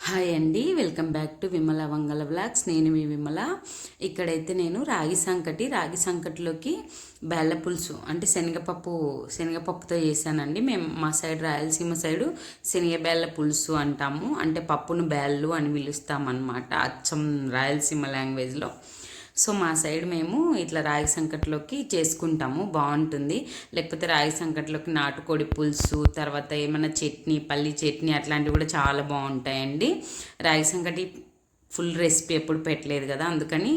Hi అండి, welcome back to Vimala Vangala vlogs. నేను మీ విమల. ఇక్కడైతే నేను రాగి సంకటిలోకి బెల్ల పులుసు అంటే శనగపప్పుతో చేశానండి. మేము మా సైడ్ రాయలసీమ సైడు శనగ బెల్ల పులుసు అంటాము. అంటే పప్పును బెల్లు అని పిలుస్తామన్నమాట, అచ్చం రాయలసీమ లాంగ్వేజ్లో. సో మా సైడ్ మేము ఇట్లా రాగి సంకట్లోకి చేసుకుంటాము, బాగుంటుంది. లేకపోతే రాగి సంకట్లోకి నాటుకోడి పులుసు, తర్వాత ఏమైనా చట్నీ, పల్లి చట్నీ అట్లాంటివి కూడా చాలా బాగుంటాయండి. రాగి సంకటి ఫుల్ రెసిపీ ఎప్పుడు పెట్టలేదు కదా, అందుకని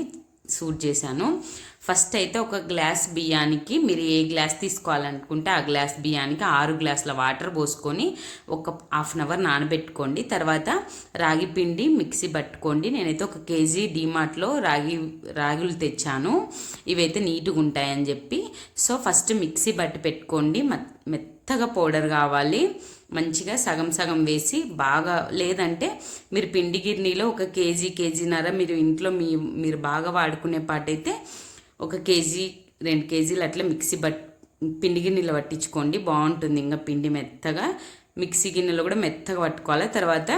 సూట్ చేశాను. ఫస్ట్ అయితే ఒక గ్లాస్ బియ్యానికి మీరు ఏ గ్లాస్ తీసుకోవాలనుకుంటే ఆ గ్లాస్ బియ్యానికి 6 గ్లాసుల వాటర్ పోసుకొని ఒక హాఫ్ అన్ అవర్ నానబెట్టుకోండి. తర్వాత రాగి పిండి మిక్సీ పట్టుకోండి. నేనైతే 1 కేజీ డీమార్ట్లో రాగులు తెచ్చాను, ఇవైతే నీట్గా ఉంటాయని చెప్పి. సో ఫస్ట్ మిక్సీ పట్టి పెట్టుకోండి. మెత్తగా పౌడర్ కావాలి, మంచిగా సగం సగం వేసి బాగా. లేదంటే మీరు పిండి గిర్నీలో 1 కేజీన్నర మీరు ఇంట్లో మీరు బాగా వాడుకునే పాటైతే 1 కేజీ 2 కేజీలు అట్లా పిండి గిన్నెలో పట్టించుకోండి, బాగుంటుంది. ఇంకా పిండి మెత్తగా మిక్సీ గిన్నెలో కూడా మెత్తగా పట్టుకోవాలి. తర్వాత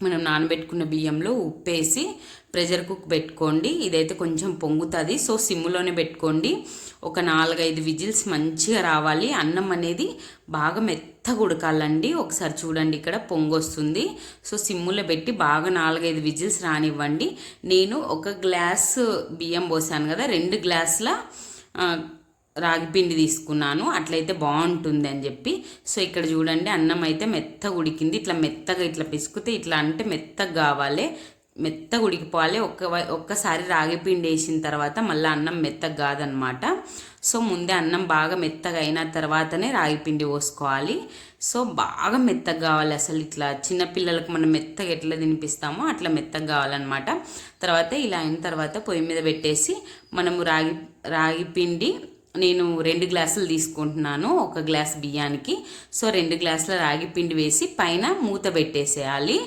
మనం నానబెట్టుకున్న బియ్యంలో ఉప్పేసి ప్రెషర్ కుక్ పెట్టుకోండి. ఇదైతే కొంచెం పొంగుతుంది, సో సిమ్లోనే పెట్టుకోండి. ఒక 4-5 విజిల్స్ మంచిగా రావాలి. అన్నం అనేది బాగా మెత్తగా ఉడకాలండి. ఒకసారి చూడండి, ఇక్కడ పొంగొస్తుంది. సో సిమ్ములో పెట్టి బాగా 4-5 విజిల్స్ రానివ్వండి. నేను 1 గ్లాసు బియ్యం పోసాను కదా, 2 గ్లాసుల రాగి పిండి తీసుకున్నాను, అట్లయితే బాగుంటుంది అని చెప్పి. సో ఇక్కడ చూడండి, అన్నం అయితే మెత్తగా ఉడికింది. ఇట్లా మెత్తగా ఇట్లా పిసుకుతే ఇట్లా అంటే మెత్తగా కావాలి, మెత్తగా ఉడికిపోవాలి. ఒక్కసారి రాగి పిండి వేసిన తర్వాత మళ్ళీ అన్నం మెత్తగా కాదనమాట. సో ముందే అన్నం బాగా మెత్తగా అయిన తర్వాతనే రాగి పిండి పోసుకోవాలి. సో బాగా మెత్తగా కావాలి. అసలు ఇట్లా చిన్నపిల్లలకు మనం మెత్తగా ఎట్లా తినిపిస్తామో అట్లా మెత్తగా కావాలన్నమాట. తర్వాత ఇలా అయిన తర్వాత పొయ్యి మీద పెట్టేసి మనము రాగి పిండి నేను 2 గ్లాసులు తీసుకుంటున్నాను 1 గ్లాస్ బియ్యానికి. సో 2 గ్లాసుల రాగి పిండి వేసి పైన మూత పెట్టేసేయాలి.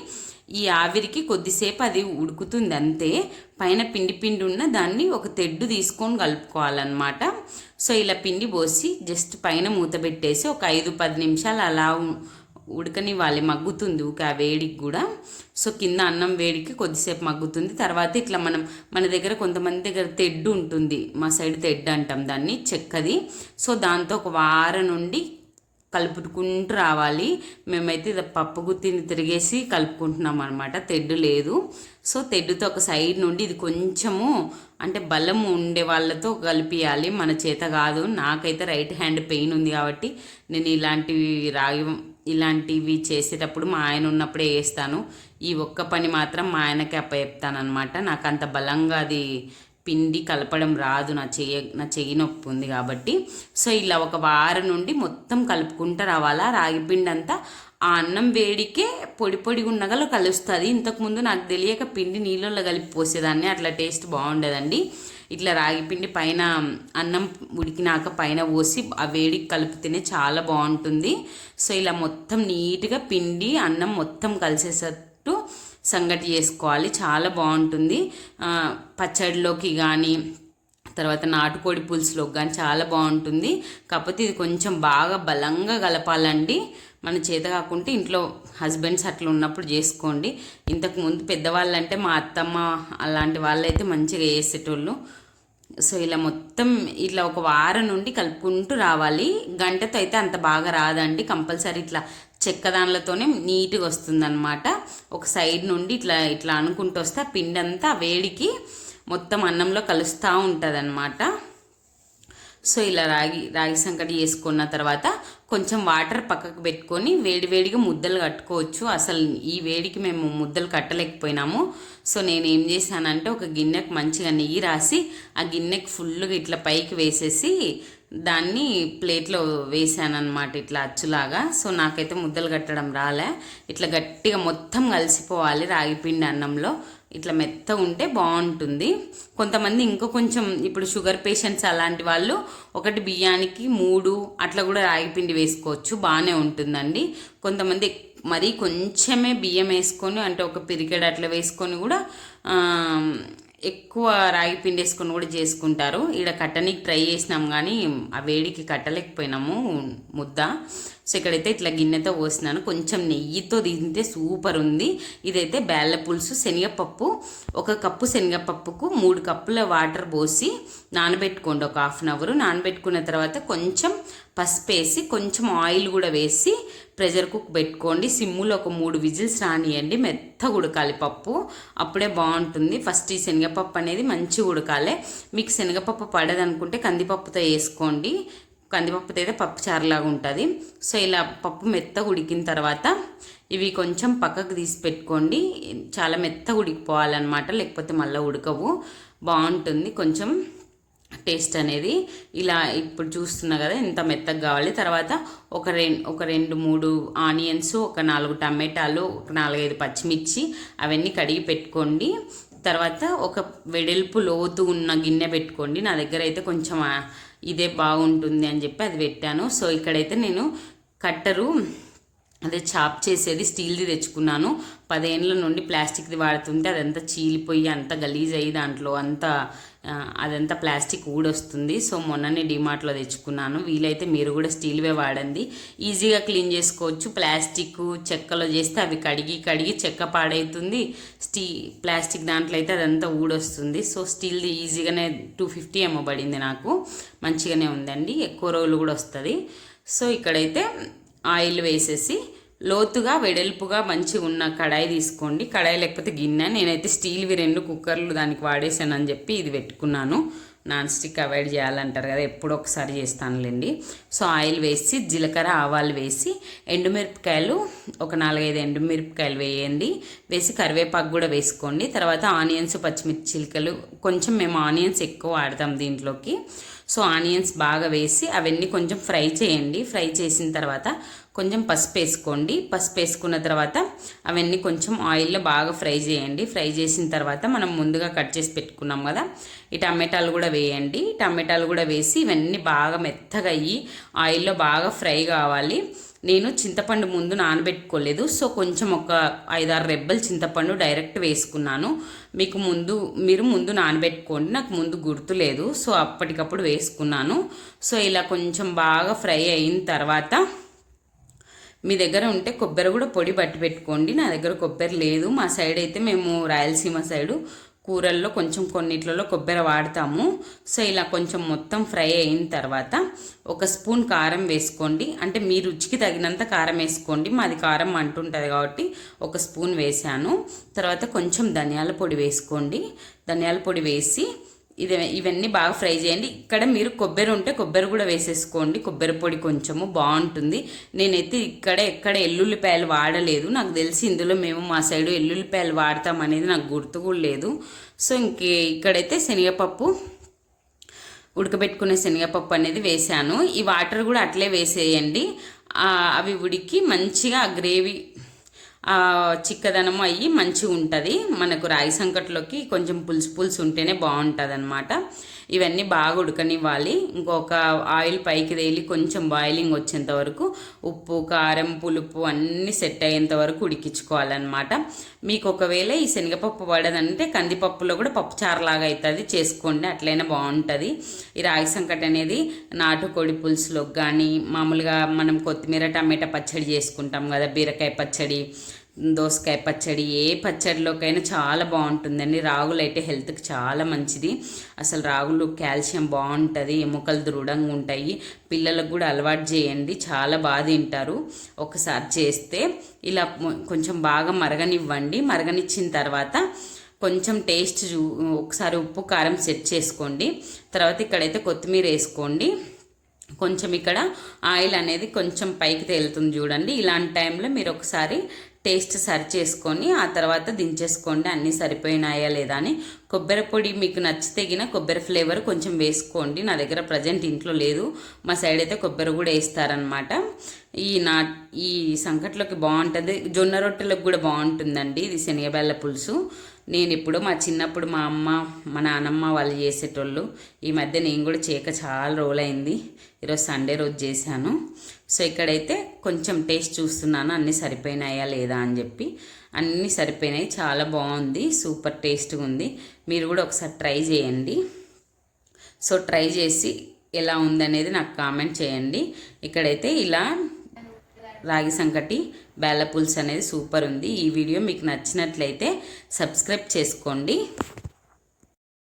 ఈ ఆవిరికి కొద్దిసేపు అది ఉడుకుతుంది అంతే. పైన పిండి ఉన్న దాన్ని ఒక తెడ్డు తీసుకొని కలుపుకోవాలన్నమాట. సో ఇలా పిండి పోసి జస్ట్ పైన మూత పెట్టేసి ఒక 5-10 నిమిషాలు అలా ఉడకనివ్వాలి, మగ్గుతుంది ఊక ఆ వేడికి కూడా. సో కింద అన్నం వేడికి కొద్దిసేపు మగ్గుతుంది. తర్వాత ఇట్లా మన దగ్గర కొంతమంది దగ్గర తెడ్డు ఉంటుంది, మా సైడ్ తెడ్డు అంటాం దాన్ని, చెక్కది. సో దాంతో ఒక వారం నుండి కలుపుకుంటూ రావాలి. మేమైతే పప్పు గుత్తిని తిరిగేసి కలుపుకుంటున్నాం అనమాట, తెడ్డు లేదు. సో తెడ్డుతో ఒక సైడ్ నుండి ఇది కొంచెము అంటే బలం ఉండే వాళ్ళతో కలిపియాలి, మన చేత కాదు. నాకైతే రైట్ హ్యాండ్ పెయిన్ ఉంది కాబట్టి నేను ఇలాంటివి చేసేటప్పుడు మా ఆయన ఉన్నప్పుడే వేస్తాను. ఈ ఒక్క పని మాత్రం మా ఆయనకే అప్పచెప్తానమాట. నాకు అంత బలంగా అది పిండి కలపడం రాదు, నా చెయ్యి నొప్పి ఉంది కాబట్టి. సో ఇలా ఒక వారం నుండి మొత్తం కలుపుకుంటూ రావాలా. రాగి పిండి అంతా ఆ అన్నం వేడికే పొడి ఉన్నగలో కలుస్తుంది. ఇంతకుముందు నాకు తెలియక పిండి నీళ్ళల్లో కలిపి పోసేదాన్ని, అట్లా టేస్ట్ బాగుండేదండి. ఇట్లా రాగి పిండి పైన అన్నం ఉడికినాక పైన పోసి ఆ వేడికి కలిపితేనే చాలా బాగుంటుంది. సో ఇలా మొత్తం నీట్గా పిండి అన్నం మొత్తం కలిసేటట్టు సంగటి చేసుకోవాలి, చాలా బాగుంటుంది. పచ్చడిలోకి కానీ తర్వాత నాటుకోడి పులుసులోకి కానీ చాలా బాగుంటుంది. కాకపోతే ఇది కొంచెం బాగా బలంగా కలపాలండి, మన చేత కాకుంటే ఇంట్లో హస్బెండ్స్ అట్లా ఉన్నప్పుడు చేసుకోండి. ఇంతకుముందు పెద్దవాళ్ళంటే మా అత్తమ్మ అలాంటి వాళ్ళైతే మంచిగా వేసేటోళ్ళు. సో ఇలా మొత్తం ఇట్లా ఒక వారం నుండి కలుపుకుంటూ రావాలి. గంటతో అయితే అంత బాగా రాదండి, కంపల్సరీ ఇట్లా చెక్క దానిలతోనే నీట్గా వస్తుందన్నమాట. ఒక సైడ్ నుండి ఇట్లా అనుకుంటూ వస్తే ఆ పిండి అంతా వేడికి మొత్తం అన్నంలో కలుస్తూ ఉంటుంది. సో ఇలా రాగి సంకటి చేసుకున్న తర్వాత కొంచెం వాటర్ పక్కకు పెట్టుకొని వేడివేడిగా ముద్దలు కట్టుకోవచ్చు. అసలు ఈ వేడికి మేము ముద్దలు కట్టలేకపోయినాము. సో నేను ఏం చేశానంటే ఒక గిన్నెకు మంచిగా నెయ్యి రాసి ఆ గిన్నెకి ఫుల్గా ఇట్లా పైకి వేసేసి దాన్ని ప్లేట్లో వేసానమాట, ఇట్లా అచ్చులాగా. సో నాకైతే ముద్దలు కట్టడం రాలే. ఇట్లా గట్టిగా మొత్తం కలిసిపోవాలి రాగిపిండి అన్నంలో, ఇట్లా మెత్తగా ఉంటే బాగుంటుంది. కొంతమంది ఇంకో కొంచెం ఇప్పుడు షుగర్ పేషెంట్స్ అలాంటి వాళ్ళు 1 బియ్యానికి 3 అట్లా కూడా రాగిపిండి వేసుకోవచ్చు, బాగానే ఉంటుందండి. కొంతమంది మరీ కొంచెమే బియ్యం వేసుకొని అంటే ఒక పిరికెడు అట్లా వేసుకొని కూడా ఎక్కువ రాగి పిండి వేసుకొని కూడా చేసుకుంటారు. ఇక్కడ కట్టనికి ట్రై చేసినాం కానీ ఆ వేడికి కట్టలేకపోయినాము ముద్ద. సో ఇక్కడైతే ఇట్లా గిన్నెతో పోసినాను. కొంచెం నెయ్యితో తింటే సూపర్ ఉంది. ఇదైతే బేళ్ళ పులుసు. శనగపప్పు, 1 కప్పు శనగపప్పుకు 3 కప్పుల వాటర్ పోసి నానబెట్టుకోండి. ఒక హాఫ్ అన్ అవర్ నానబెట్టుకున్న తర్వాత కొంచెం పసుపు వేసి కొంచెం ఆయిల్ కూడా వేసి ప్రెషర్ కుక్ పెట్టుకోండి. సిమ్ములో ఒక 3 విజిల్స్ రానియండి. మెత్తగా ఉడకాలి పప్పు, అప్పుడే బాగుంటుంది. ఫస్ట్ ఈ శనగపప్పు అనేది మంచిగా ఉడకాలి. మీకు శనగపప్పు పడదనుకుంటే కందిపప్పుతో వేసుకోండి. కందిపప్పుతో అయితే పప్పు చారులాగా ఉంటుంది. సో ఇలా పప్పు మెత్తగా ఉడికిన తర్వాత ఇవి కొంచెం పక్కకు తీసి పెట్టుకోండి. చాలా మెత్తగా ఉడికిపోవాలన్నమాట, లేకపోతే మళ్ళీ ఉడకవు. బాగుంటుంది కొంచెం టేస్ట్ అనేది. ఇలా ఇప్పుడు చూస్తున్నా కదా ఇంత మెత్తగా కావాలి. తర్వాత ఒక 2-3 ఆనియన్స్, ఒక 4 టమాటాలు, ఒక 4-5 పచ్చిమిర్చి అవన్నీ కడిగి పెట్టుకోండి. తర్వాత ఒక వెడల్పు లోతు ఉన్న గిన్నె పెట్టుకోండి. నా దగ్గర అయితే కొంచెం ఇదే బాగుంటుంది అని చెప్పి అది పెట్టాను. సో ఇక్కడైతే నేను కట్టరు అదే చాప్ చేసేది స్టీల్ది తెచ్చుకున్నాను. 10 ఏళ్ళ నుండి ప్లాస్టిక్ది వాడుతుంటే అదంతా చీలిపోయి అంత గలీజ్ అయ్యి దాంట్లో అదంతా ప్లాస్టిక్ ఊడొస్తుంది. సో మొన్ననే డిమార్ట్లో తెచ్చుకున్నాను. వీలైతే మీరు కూడా స్టీల్వే వాడండి, ఈజీగా క్లీన్ చేసుకోవచ్చు. ప్లాస్టిక్ చెక్కలో చేస్తే అవి కడిగి చెక్క పాడవుతుంది. ప్లాస్టిక్ దాంట్లో అయితే అదంతా ఊడొస్తుంది. సో స్టీల్ది ఈజీగానే 250 ఏమో పడింది నాకు. మంచిగానే ఉందండి, ఎక్కువ రోజులు కూడా వస్తుంది. సో ఇక్కడైతే ఆయిల్ వేసేసి లోతుగా వెడల్పుగా మంచిగా ఉన్న కడాయి తీసుకోండి. కడాయి లేకపోతే గిన్నె, నేనైతే స్టీల్వి 2 కుక్కర్లు దానికి వాడేసాను అని చెప్పి ఇది పెట్టుకున్నాను. నాన్ స్టిక్ అవాయిడ్ చేయాలంటారు కదా, ఎప్పుడో ఒకసారి చేస్తానులేండి. సో ఆయిల్ వేసి జీలకర్ర ఆవాలు వేసి ఎండుమిరపకాయలు ఒక 4-5 ఎండుమిరపకాయలు వేయండి. వేసి కరివేపాకు కూడా వేసుకోండి. తర్వాత ఆనియన్స్, పచ్చిమిర్చి చిలుకలు, కొంచెం మేము ఆనియన్స్ ఎక్కువ వాడతాం దీంట్లోకి. సో ఆనియన్స్ బాగా వేసి అవన్నీ కొంచెం ఫ్రై చేయండి. ఫ్రై చేసిన తర్వాత కొంచెం పసుపు వేసుకోండి. పసుపు వేసుకున్న తర్వాత అవన్నీ కొంచెం ఆయిల్లో బాగా ఫ్రై చేయండి. ఫ్రై చేసిన తర్వాత మనం ముందుగా కట్ చేసి పెట్టుకున్నాం కదా, ఈ టమాటాలు కూడా వేయండి. టమాటాలు కూడా వేసి ఇవన్నీ బాగా మెత్తగా అయ్యి ఆయిల్లో బాగా ఫ్రై కావాలి. నేను చింతపండు ముందు నానబెట్టుకోలేదు. సో కొంచెం ఒక 5-6 రెబ్బలు చింతపండు డైరెక్ట్ వేసుకున్నాను. మీరు ముందు నానబెట్టుకోండి, నాకు ముందు గుర్తులేదు. సో అప్పటికప్పుడు వేసుకున్నాను. సో ఇలా కొంచెం బాగా ఫ్రై అయిన తర్వాత మీ దగ్గర ఉంటే కొబ్బరి కూడా పొడి పట్టి పెట్టుకోండి. నా దగ్గర కొబ్బరి లేదు. మా సైడ్ అయితే మేము రాయలసీమ సైడు కూరల్లో కొంచెం కొన్నిట్లలో కొబ్బరి వాడతాము. సో ఇలా కొంచెం మొత్తం ఫ్రై అయిన తర్వాత 1 స్పూన్ కారం వేసుకోండి. అంటే మీ రుచికి తగినంత కారం వేసుకోండి. మాది కారం అంటుంటుంది కాబట్టి 1 స్పూన్ వేసాను. తర్వాత కొంచెం ధనియాల పొడి వేసుకోండి. ధనియాల పొడి వేసి ఇవన్నీ బాగా ఫ్రై చేయండి. ఇక్కడ మీరు కొబ్బరి ఉంటే కొబ్బరి కూడా వేసేసుకోండి. కొబ్బరి పొడి కొంచెము బాగుంటుంది. నేనైతే ఎక్కడ ఎల్లుల్లిపాయలు వాడలేదు. నాకు తెలిసి ఇందులో మేము మా సైడు ఎల్లుల్లిపాయలు వాడతాం అనేది నాకు గుర్తు కూడా లేదు. సో ఇక్కడైతే శనగపప్పు, ఉడకబెట్టుకునే శనగపప్పు అనేది వేసాను. ఈ వాటర్ కూడా అట్లే వేసేయండి. అవి ఉడికి మంచిగా గ్రేవీ చిక్కదనము అయ్యి మంచిగా ఉంటుంది. మనకు రాగి సంకట్లోకి కొంచెం పులుసు ఉంటేనే బాగుంటుంది అన్నమాట. ఇవన్నీ బాగా ఉడకనివ్వాలి. ఇంకొక ఆయిల్ పైకి తేలి కొంచెం బాయిలింగ్ వచ్చేంత వరకు ఉప్పు, కారం, పులుపు అన్నీ సెట్ అయ్యేంత వరకు ఉడికించుకోవాలన్నమాట. మీకు ఒకవేళ ఈ శనగపప్పు పడదంటే కందిపప్పులో కూడా పప్పుచారులాగా అవుతుంది, చేసుకోండి, అట్లయినా బాగుంటుంది. ఈ రాగి సంకటి అనేది నాటుకోడి పులుసులోకి కానీ, మామూలుగా మనం కొత్తిమీర టమాటా పచ్చడి చేసుకుంటాం కదా, బీరకాయ పచ్చడి, దోసకాయ పచ్చడి, ఏ పచ్చడిలోకైనా చాలా బాగుంటుందండి. రాగులు అయితే హెల్త్కి చాలా మంచిది. అసలు రాగులు కాల్షియం బాగుంటుంది, ఎముకలు దృఢంగా ఉంటాయి. పిల్లలకు కూడా అలవాటు చేయండి, చాలా బాగా తింటారు ఒకసారి చేస్తే. ఇలా కొంచెం బాగా మరగనివ్వండి. మరగనిచ్చిన తర్వాత కొంచెం టేస్ట్ ఒకసారి ఉప్పు కారం సెట్ చేసుకోండి. తర్వాత ఇక్కడైతే కొత్తిమీర వేసుకోండి. కొంచెం ఇక్కడ ఆయిల్ అనేది కొంచెం పైకి తేలుతుంది చూడండి. ఇలాంటి టైంలో మీరు ఒకసారి టేస్ట్ సరి చేసుకొని ఆ తర్వాత దించేసుకోండి అన్నీ సరిపోయినాయా లేదా అని. కొబ్బరి పొడి మీకు నచ్చితే గిన కొబ్బరి ఫ్లేవర్ కొంచెం వేసుకోండి. నా దగ్గర ప్రజెంట్ ఇంట్లో లేదు, మా సైడ్ అయితే కొబ్బరి కూడా వేస్తారనమాట. ఈ సంకట్లోకి బాగుంటుంది, జొన్న రొట్టెలకు కూడా బాగుంటుందండి ఇది శనగబెల్ల పులుసు. నేను ఇప్పుడు మా చిన్నప్పుడు మా అమ్మ మా నాన్నమ్మ వాళ్ళు చేసేటోళ్ళు. ఈ మధ్య నేను కూడా చేయక చాలా రోజులైంది. ఈరోజు సండే రోజు చేశాను. సో ఇక్కడైతే కొంచెం టేస్ట్ చూస్తున్నాను అన్నీ సరిపోయినాయా లేదా అని చెప్పి. అన్నీ సరిపోయినాయి, చాలా బాగుంది, సూపర్ టేస్ట్గా ఉంది. మీరు కూడా ఒకసారి ట్రై చేయండి. సో ట్రై చేసి ఎలా ఉందనేది నాకు కామెంట్ చేయండి. ఇక్కడైతే ఇలా రాగి సంకటి బేళ్ళ పులుసు అనేది సూపర్ ఉంది. ఈ వీడియో మీకు నచ్చినట్లయితే సబ్స్క్రైబ్ చేసుకోండి.